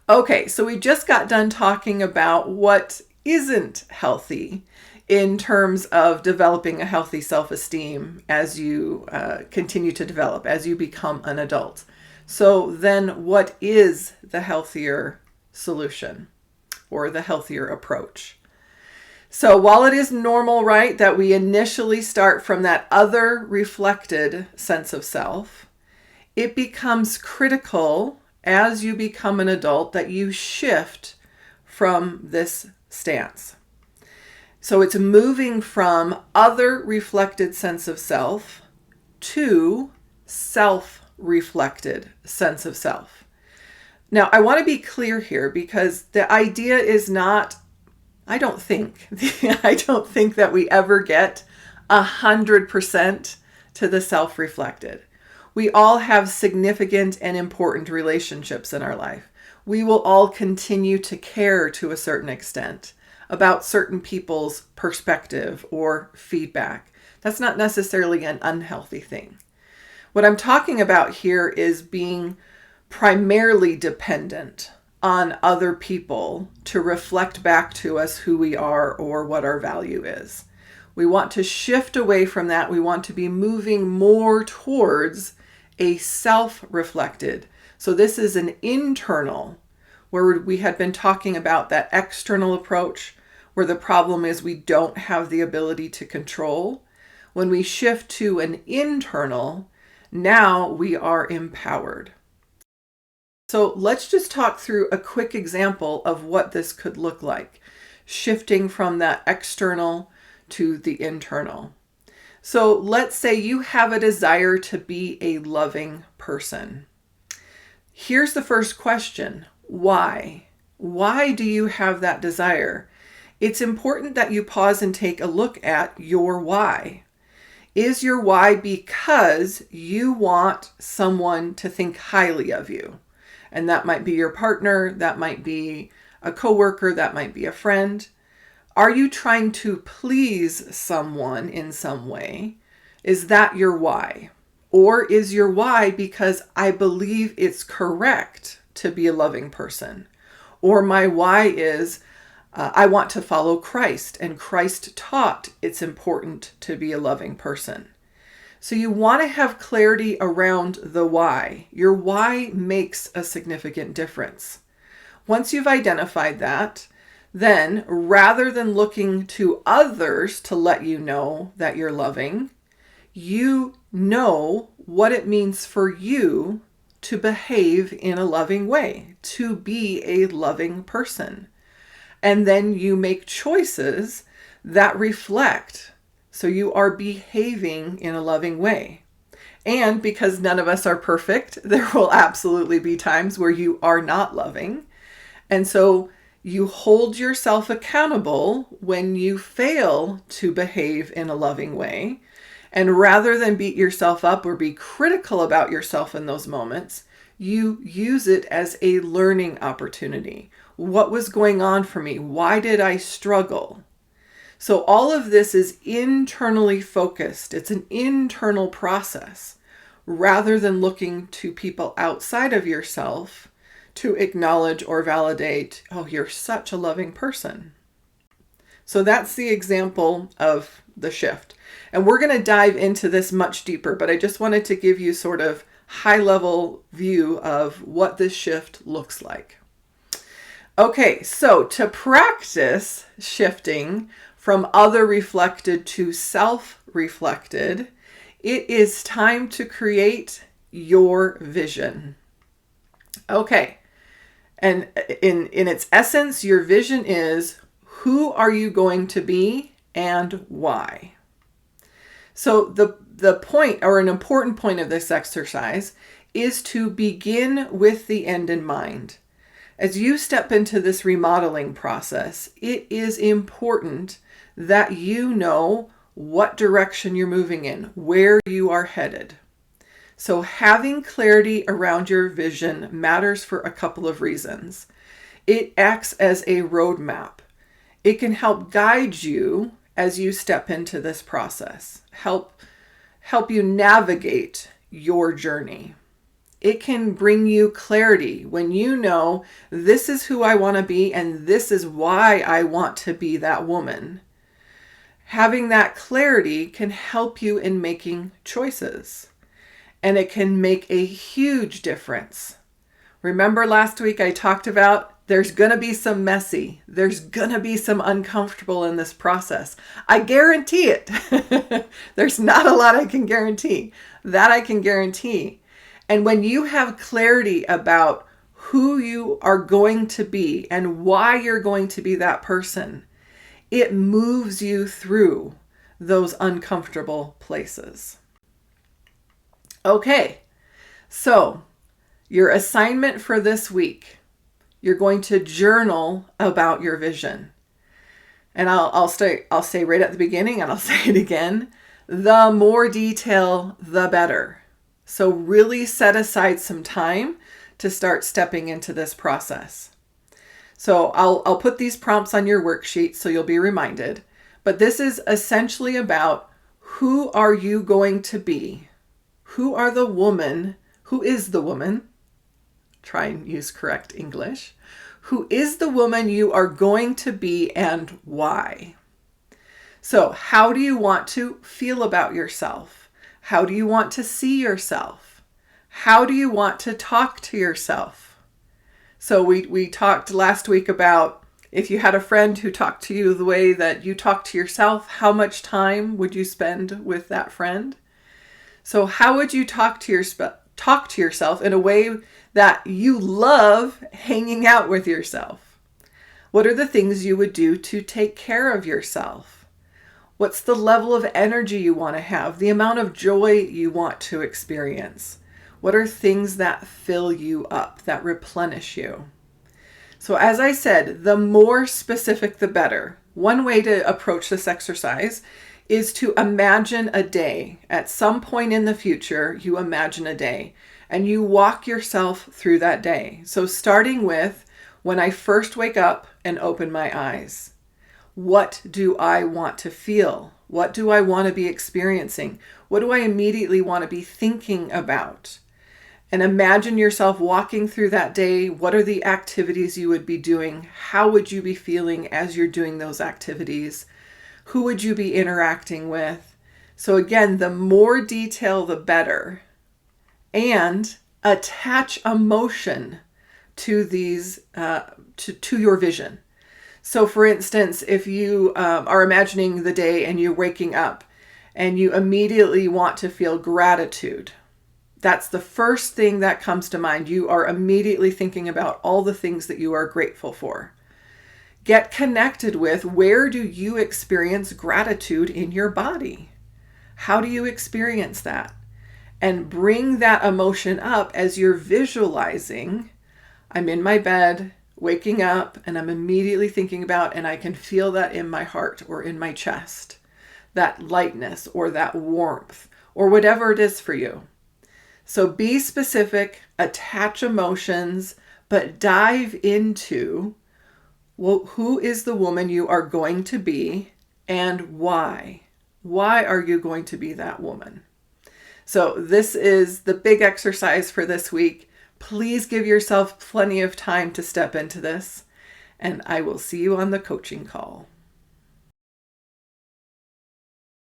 Okay, so we just got done talking about what isn't healthy in terms of developing a healthy self-esteem as you continue to develop, as you become an adult. So then what is the healthier solution or the healthier approach? So while it is normal, right, that we initially start from that other reflected sense of self, it becomes critical as you become an adult that you shift from this stance. So it's moving from other reflected sense of self to self-reflected sense of self. Now, I want to be clear here because the idea is not, I don't think that we ever get 100% to the self-reflected. We all have significant and important relationships in our life. We will all continue to care to a certain extent about certain people's perspective or feedback. That's not necessarily an unhealthy thing. What I'm talking about here is being primarily dependent on other people to reflect back to us who we are or what our value is. We want to shift away from that. We want to be moving more towards a self-reflected. So this is an internal, where we had been talking about that external approach, where the problem is we don't have the ability to control. When we shift to an internal, now we are empowered. So let's just talk through a quick example of what this could look like, shifting from that external to the internal. So let's say you have a desire to be a loving person. Here's the first question. Why? Why do you have that desire? It's important that you pause and take a look at your why. Is your why because you want someone to think highly of you? And that might be your partner, that might be a coworker, that might be a friend. Are you trying to please someone in some way? Is that your why? Or is your why because I believe it's correct to be a loving person? Or my why is I want to follow Christ, and Christ taught it's important to be a loving person. So you want to have clarity around the why. Your why makes a significant difference. Once you've identified that, then rather than looking to others to let you know that you're loving, you know what it means for you to behave in a loving way, to be a loving person. And then you make choices that reflect. So you are behaving in a loving way. And because none of us are perfect, there will absolutely be times where you are not loving. And so you hold yourself accountable when you fail to behave in a loving way. And rather than beat yourself up or be critical about yourself in those moments, you use it as a learning opportunity. What was going on for me? Why did I struggle? So all of this is internally focused. It's an internal process rather than looking to people outside of yourself to acknowledge or validate, oh, you're such a loving person. So that's the example of the shift. And we're going to dive into this much deeper, but I just wanted to give you sort of high-level view of what this shift looks like. Okay, so to practice shifting from other reflected to self-reflected, it is time to create your vision. Okay, and in its essence, your vision is who are you going to be and why? So the point, or an important point of this exercise, is to begin with the end in mind. As you step into this remodeling process, it is important that you know what direction you're moving in, where you are headed. So having clarity around your vision matters for a couple of reasons. It acts as a roadmap. It can help guide you as you step into this process, help you navigate your journey. It can bring you clarity when you know this is who I want to be and this is why I want to be that woman. Having that clarity can help you in making choices, and it can make a huge difference. Remember last week I talked about there's going to be some messy, there's going to be some uncomfortable in this process. I guarantee it. There's not a lot I can guarantee. That I can guarantee. And when you have clarity about who you are going to be and why you're going to be that person, it moves you through those uncomfortable places. Okay, so your assignment for this week, you're going to journal about your vision. And I'll say right at the beginning, and I'll say it again, the more detail, the better. So really set aside some time to start stepping into this process. So I'll put these prompts on your worksheet so you'll be reminded. But this is essentially about who are you going to be? Who is the woman? Try and use correct English. Who is the woman you are going to be and why? So how do you want to feel about yourself? How do you want to see yourself? How do you want to talk to yourself? So we talked last week about if you had a friend who talked to you the way that you talk to yourself, how much time would you spend with that friend? So how would you talk to yourself in a way that you love hanging out with yourself? What are the things you would do to take care of yourself? What's the level of energy you want to have? The amount of joy you want to experience? What are things that fill you up, that replenish you? So as I said, the more specific, the better. One way to approach this exercise is to imagine a day. At some point in the future, you imagine a day and you walk yourself through that day. So starting with when I first wake up and open my eyes, what do I want to feel? What do I want to be experiencing? What do I immediately want to be thinking about? And imagine yourself walking through that day. What are the activities you would be doing? How would you be feeling as you're doing those activities? Who would you be interacting with? So again, the more detail, the better. And attach emotion to these, to your vision. So for instance, if you are imagining the day and you're waking up and you immediately want to feel gratitude, that's the first thing that comes to mind. You are immediately thinking about all the things that you are grateful for. Get connected with, where do you experience gratitude in your body? How do you experience that? And bring that emotion up as you're visualizing. I'm in my bed, waking up, and I'm immediately thinking about, and I can feel that in my heart or in my chest, that lightness or that warmth or whatever it is for you. So be specific, attach emotions, but dive into, well, who is the woman you are going to be and why? Why are you going to be that woman? So this is the big exercise for this week. Please give yourself plenty of time to step into this, and I will see you on the coaching call.